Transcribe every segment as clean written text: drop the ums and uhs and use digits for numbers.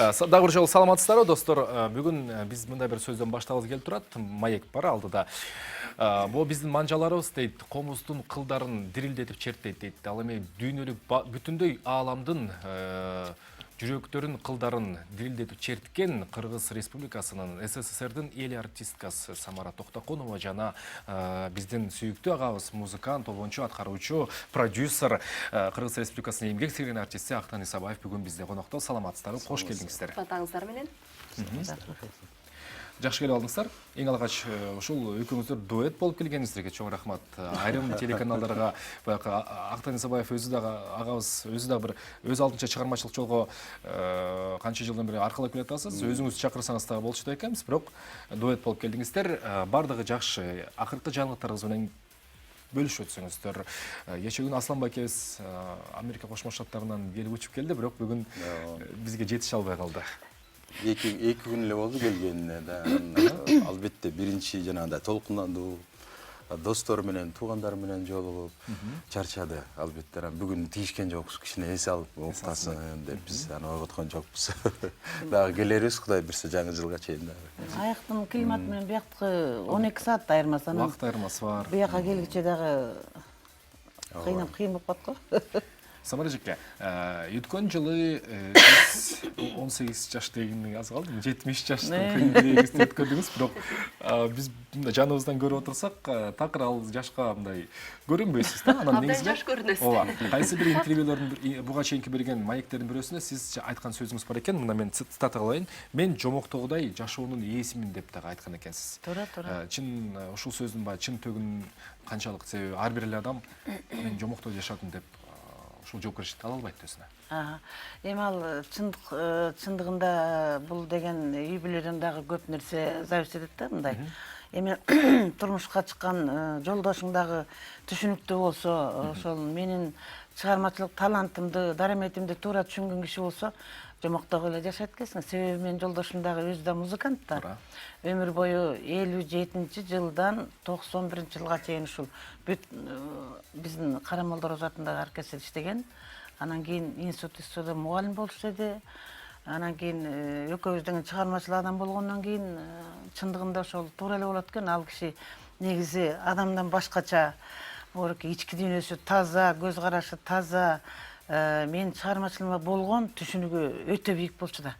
Дагы бир жолу саламатсыздарбы достор. Бүгүн биз мындай бир сөздөн баштагыбыз келип турат. Маек бар алдыда. Бул биздин манжаларыбыз дейт, комуздун кылдарын дирилдетип чертет дейт. Ал эми дүйнөлүк бүтүндөй ааламдын жүрөктөрүн кылдарын дирилдетип черткен Кыргыз Республикасынын СССРдин эл артисткасы Самара Токтоконова жана биздин сүйүктүү агабыз музыкант, обончу, аткаруучу, продюсер Кыргыз Республикасынын эмгек сиңирген артисти Актан Исабаев бүгүн бизде конокто. Саламатсыздарбы, кош келиңиздер. Батаңыздар менен. Жакшы келип алдыңыздар. Эң алгач ушул экөөңүздөр дуэт болуп келгениңиздерге чоң рахмат. Айрым телеканалдарга баягы Актан Исабаев өзү дагы агабыз өзү дагы бир өз алдынча чыгармачылык жолго канча жылдан бери аркалап келатасыз. Өзүңүз чакырсаңыз дагы болчу экенбиз, бирок дуэт болуп келдиңиздер. Бардыгы жакшы. Акыркы жаңылыктарыңыз менен бөлүшүп өтсөңүздөр. Кечээ күнү Аслан байкебиз Америка Кошмо Штаттарынан келип учуп келди, бирок бүгүн бизге жетише албай калды. Эки күн эле болду келгенине да. Албетте биринчи жанагындай толкундуу достор менен, туугандар менен жолугуп чарчады. Албетте бүгүн тийишкен жокпуз, кичине эс алып уктасын деп биз аны ойготкон жокпуз. Дагы келербиз Кудай буйрса жаңы жылга чейин дагы. Аяктын климаты менен бияктыкы 12 саат айырмасы. Убакыт айырмасы бар. Бияка келгиче дагы кыйын болуп калат го. Самара эжеке, өткөн жылы сиз 18 жаш дегенди аз калды, 70 жаштын кыйынчылыгын өткөрдүңүз, бирок биз мындай жаныбыздан көрүп отурсак, такыр ал жашка мындай көрүнбөйсүз да. Анан негизинен жаш көрүнөсүз. ооба, кайсы бир интервьюлөрдүн буга чейинки берген маектердин бирөөсүндө сиз айткан сөзүңүз бар экен. Мына мен цитата кылайын. Мен жомоктогудай жашоонун ээсимин деп дагы айткан экенсиз. Туура. Чын ушул сөздүн баягы чын төгүн канчалык, себеби ар бир эле адам мен жомоктой жашадым деп ушул жоопкерчиликти ала албайт өзүнө. Эми ал чындыгында бул деген үй бүлөдөн дагы көп нерсе зависит этет да мындай. Эми турмушка чыккан жолдошуң дагы түшүнүктүү болсо, ошол менин чыгармачылык талантымды, дараметимди туура түшүнгөн киши болсо, жомоктогу эле жашайт экенсиң. Себеби менин жолдошум дагы өзү да музыкант да. Өмүр бою 57-жылдан 91-жылга чейин ушул биздин Карамолдор затындагы оркестрде иштеген. Анан кийин институтта мугалим болуп иштеди. Анан кийин экөөбүздөн чыгармачыл адам болгондон кийин чындыгында ошол туура эле болот экен. Ал киши негизи адамдан башкача, ички дүйнөсү таза, көз карашы таза. Мен чыгармачылыгыма болгон түшүнүгү өтө бийик болчу да.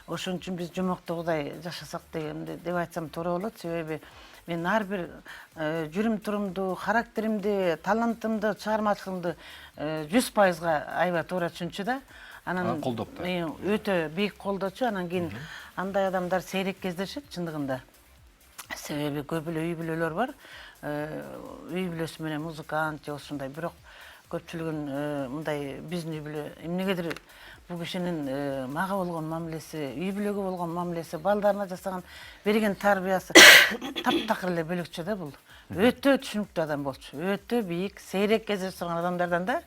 Ошон үчүн биз жомоктогудай жашасак деп айтсам туура болот. Себеби мен ар бир жүрүм турумду, характеримди, талантымды, чыгармачылыгымды 100%га аябай туура түшүнчү да. Анан колдопту. Өтө бийик колдочу. Анан кийин андай адамдар сейрек кездешет чындыгында. Себеби көп эле үй бүлөлөр бар. Үй бүлөсү менен музыкант же ушундай, бирок көпчүлүгүн мындай биздин үй бүлө эмнегедир бул кишинин мага болгон мамилеси, үй бүлөгө болгон мамилеси, балдарына жасаган берген тарбиясы таптакыр эле бөлөкчө да бул. Өтө түшүнүктүү адам болчу. Өтө бийик, сейрек кездешкен адамдардан да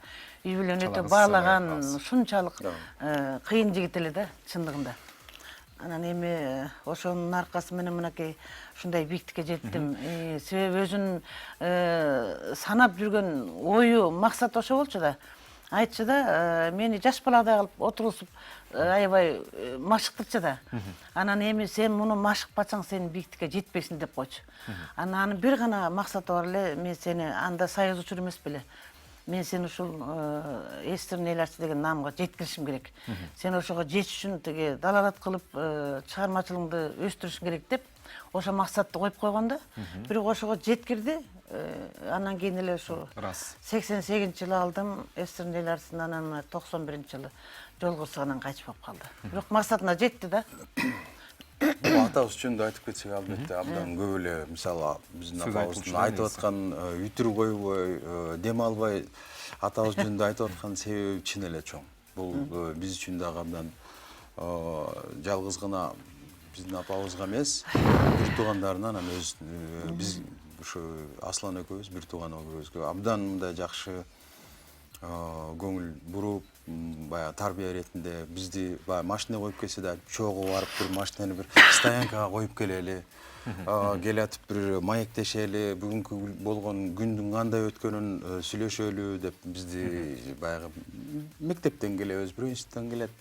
үй бүлөнү өтө баалаган, ушунчалык кыйын жигит эле да чындыгында. Анан эми ошонун аркасы менен мынакей ушундай бийиктикке жеттим. Себеби өзүнүн санап жүргөн ою, максаты ошо болчу да. Айтчу да, мени жаш баладай кылып отургузуп аябай машыктырчу да. Анан эми сен муну машыкпасаң сен бийиктикке жетпейсиң деп койчу. Анан бир гана максаты бар эле, мен сени анда союз учур эмес беле. Мен сени ушул эстерин эл артисти деген наамга жеткиришим керек. Сен ошого жетиш үчүн тиги далалат кылып чыгармачылыгыңды өстүрүшүң керек деп ошо максатты коюп койгон да. Бирок ошого жеткирди. Анан кийин эле ушу 88-жылы алдым эстерин эл артистинен, анан 91-жылы жол кырсыгынан кайтып болуп калды. Бирок максатына жетти да. Атабыз жөнүндө айтып кетсек, албетте абдан көп эле, мисалы биздин апабыздын айтып аткан үтүр койбой, дем албай атабыз жөнүндө айтып аткан себеби чын эле чоң. Бул биз үчүн дагы абдан жалгыз гана биздин апабызга эмес, бир туугандарына, анан биз ушу Аслан экөөбүз бир тууган экөөбүзгө абдан мындай жакшы көңүл буруп, баягы тарбия иретинде бизди баягы машина коюп келсе да, чогуу барып бир машинени бир стоянкага коюп келели. Келатып бир маектешели, бүгүнкү болгон күндүн кандай өткөнүн сүйлөшөлү деп бизди баягы мектептен келебиз, бирөө институттан келет.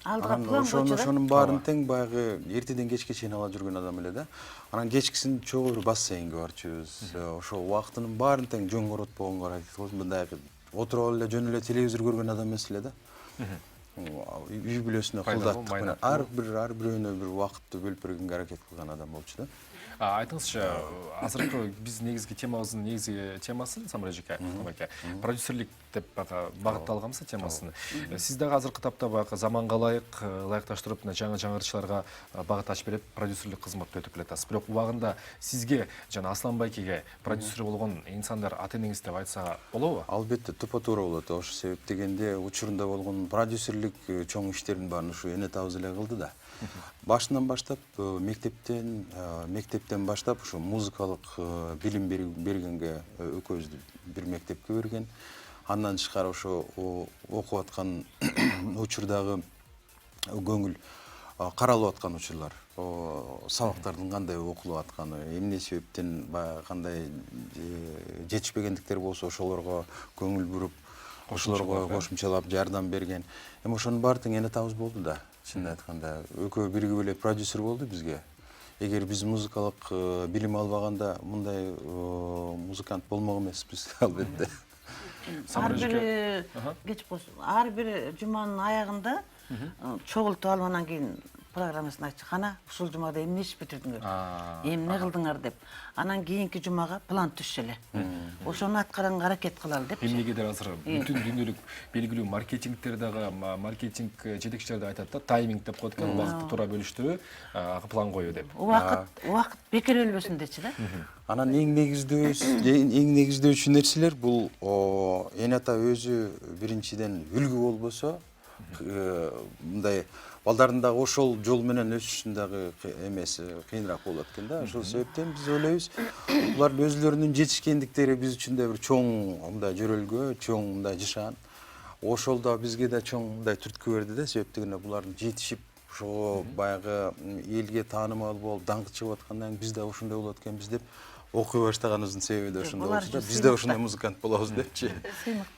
Алдыга Анан план койчу да. ошонун баарын тең баягы эртеден кечке чейин ала жүргөн адам эле да. Анан кечкисин чогуу бир бассейнге барчубуз. Ошо убактынын баарын тең жөн коротпогонго аракет кылып, мындай отуруп эле жөн эле телевизор көргөн адам эмес эле да. Үй бүлөсүнө кылдаттык менен ар бирөөнө бир убакытты бөлүп бергенге аракет кылган адам болчу да. Айтыңызчы, азыркы биз негизги темабыздын негизги темасы Самар эжеке, продюсерлик деп багытталганбыз темасын. Сиз дагы азыркы тапта баягы заманга ылайыкташтырып, жаңы жаңыртууларга багыт ачып берип, продюсерлик кызматты өтүп келатасыз. Бирок убагында сизге жана Асланбайкеге продюсер болгон инсандар ата-энеңиз деп айтса болобу? Албетте, тупа-туура болот. Ошол себеп дегенде учурунда болгон продюсерлик чоң иштердин баарын ушу эне табыз эле кылды да. Башынан баштап мектептен баштап ушу музыкалык билим бергенге экөөбүздү бир мектепке берген. Андан тышкары ошо окуп аткан учурдагы көңүл каралып аткан учурлар, сабактардын кандай окулуп атканы, эмне себептен кандай жетишпегендиктер болсо ошолорго көңүл буруп, ошолорго кошумчалап жардам берген. Эми ошонун баары тең эне табыз болду да. Чынын айтканда, экөө биригип эле продюсер болду бизге. Эгер биз музыкалык билим албаганда мындай музыкант болмок эмеспиз албетте. Ар бир жуманын аягында чогултуп алып анан кийин программасын айтчы. Кана ушул жумада эмне иш бүтүрдүңөр? Эмне кылдыңар деп. Анан кийинки жумага план түзсө эле. Ошону аткарганга аракет кылалы деп. Эмнегедир азыр бүтүн дүйнөлүк белгилүү маркетингтер дагы маркетинг жетекчилери да айтат да, тайминг деп коет экен, убакытты туура бөлүштүрүү, план коюу деп. Убакыт бекер өлбөсүн дечи да. Анан эң негиздөөчү нерселер бул эне ата өзү биринчиден үлгү болбосо, мындай балдардын дагы ошол жол менен өсүшүн дагы эмеси кыйыныраак болот экен да. Ошол себептен биз ойлойбуз, булар өзлөрүнүн жетишкендиктери биз үчүн да бир чоң мындай жөрөлгө, чоң мындай жышаан. Ошол да бизге да чоң мындай түрткү берди да, себептен булардын жетишип, ошого баягы элге таанымал болуп, даңкы чыгып аткандан биз да ошондой болот экенбиз деп окуй баштаганыбыздын себеби да ошондой болчу да. Биз да ошондой музыкант болобуз депчи.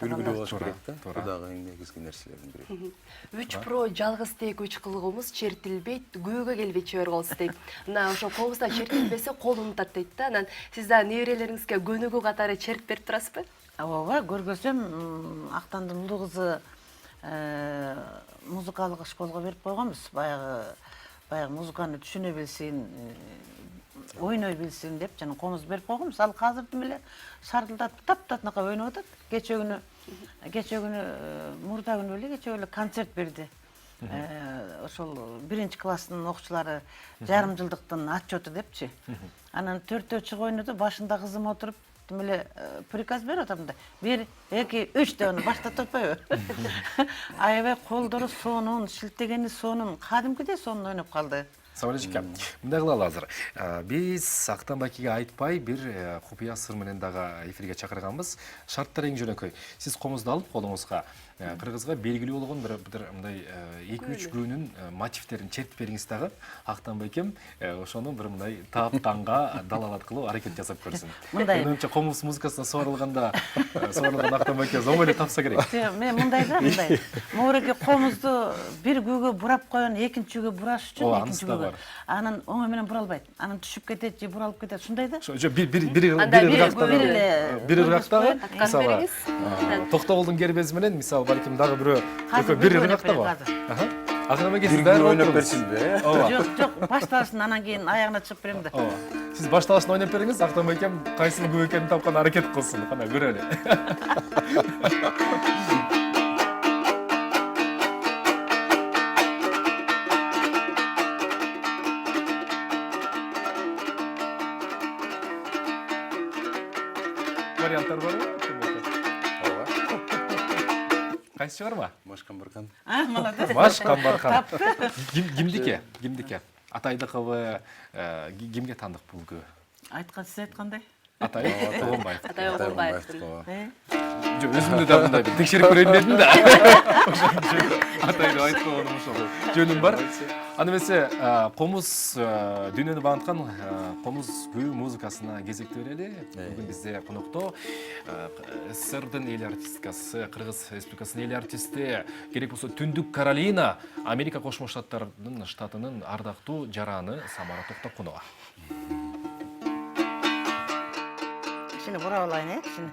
Үлгүлүү болуш керек да. Бул дагы эң негизги нерселердин бири. 3 Pro жалгыз тек 3 кылыгыбыз чертилбейт, көөгө келбей чөөр болсу дейт. Мына ошо колубузда чертилбесе кол унутат дейт да. Анан сиз да неберелериңизге көнүгүү катары чертип берип турасызбы? Ооба, көргөзөм, Актандын улуу кызы музыкалык школго берип койгонбуз. Баягы музыканы түшүнө билсин, ойной билсин деп жана комуз берип койгонбуз. Ал азырдын эле шардылдатып таптатынака ойноп атат. Кече күнү мурда күнү эле кече эле концерт берди. Ошол 1-класстын окуучулары жарым жылдыктын отчету депчи. Анан 4-төө чыгып ойноду, башында кызым отуруп эле приказ берип атам да. 1, 2, 3 деп аны баштатып атпайбы? Аябай колдору сонун, шилтегени сонун, кадимкидей сонун ойноп калды. Самар эжеке, мындай кылалы азыр. Биз Актанбайкеге айтпай бир купуя сыр менен дагы эфирге чакырганбыз. Шарттар эң жөнөкөй. Сиз комузду алып колуңузга кыргызга белгилүү болгон бир мындай 2-3 күнүн мотивтерин чертип бериңиз дагы. Актанбайкем ошону бир мындай таптанга далалат кылып аракет жасап көрсүн. Менимче комуз музыкасына сугарылган Актанбайке зоң эле тапса керек. Мен мындай да, мындай. Моореке комузду бир күүгө бурап коюн, экинчи күүгө бураш үчүн экинчи күүгө. Анан оңой менен буралбайт. Анан түшүп кетет же буралып кетет, ушундай да. Бир ыргактагы мисалы Токтогулдун кербези менен мисалы балким дагы бирөө бир ыргактагы. Актанбайке сиз даяр ойноп берсинби? Жок, башталышын анан кийин аягына чыгып берем да. Сиз башталышын ойноп бериңиз, Актанбайкем кайсыл күбө экенин тапкан аракет кылсын. Кана көрөлү. Варианттар барбы? Ооба. Кайсы чыгарма? Машкамбаркан. Молодец. Машкамбаркан. Кимдике? Атайдыкыбы, кимге тандык бул күү? Сиз айткандай. Атайым Оғонбаев. Атай Оғонбаевтың. Өзімді да мындай бір текшеріп көрейін дедім да. Атайды айтып қойғаным ошол. Жөнім бар. Аны эмесе комуз дүйнөнү багынткан комуз күү музыкасына кезекти берели. Бүгүн бизде конокто СССРдын эл артисткасы, Кыргыз Республикасынын эл артисти, керек болсо Түндүк Каролина, Америка Кошмо Штаттарынын штатынын ардактуу жараны Самара Токтокунова. Кичине бурап алайын, кичине.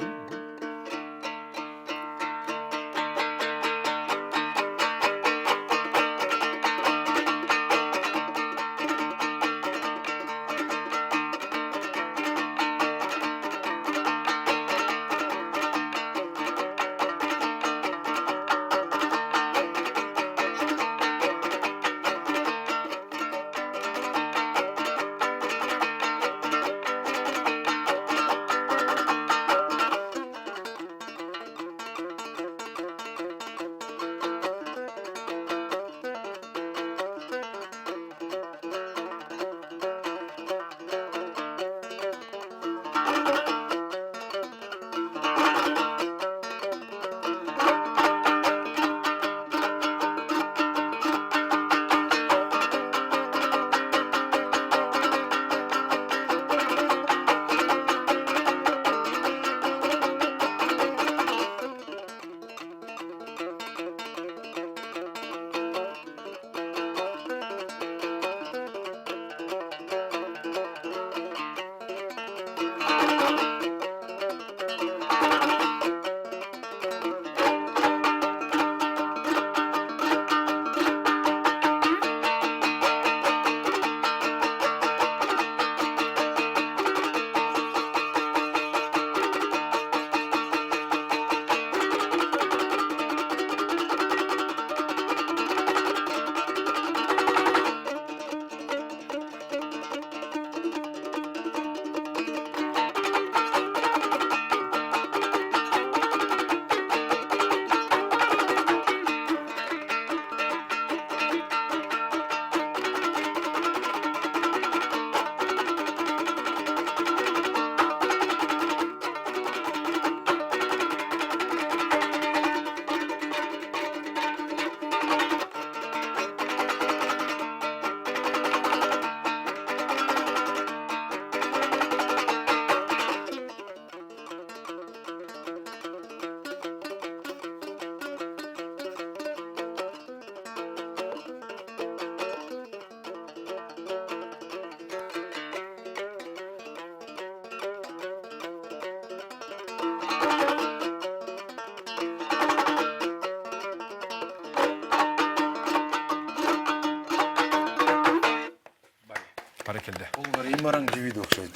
Баракелде. Олар имараң жибиде окшойт.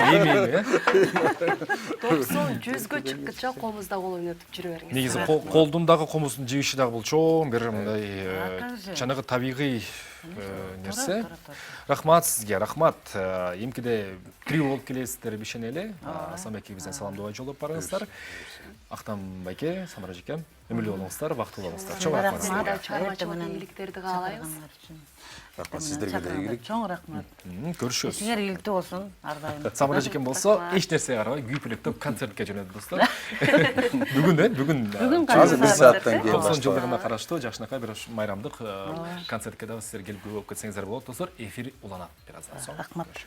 Эми 90-100гө чыккыча комузда кол ойнотуп жүрө бериңиз. негизи колдун комуздун жибиши дагы бул чоң бир мындай жанагы табигый нерсе. Рахмат сизге, рахмат. Эмкиде трио болуп келесиздер бишенели. Асан байкебизден саламдоо жолдоп барыңыздар. Актан байке, Самара жекем, өмүрлүү болуңуздар, бактылуу болуңуздар. Чоң рахмат сизге. Чыгармачылык ийгиликтерди каалайбыз. Рахмат сиздерге да ийгилик. Чоң рахмат. Көрүшөбүз. Сиңер ийгиликтүү болсун, ар дайым. Самара жекем болсо, эч нерсеге карабай күйүп электеп концертке жөнөдү достор. Бүгүн Азыр бир сааттан кийин 90 жылдыгына караштуу жакшынакай бир майрамдык концертке дагы сиздер келип көп болуп кетсеңиздер болот достор. Эфир уланат бир аздан соң. Рахмат.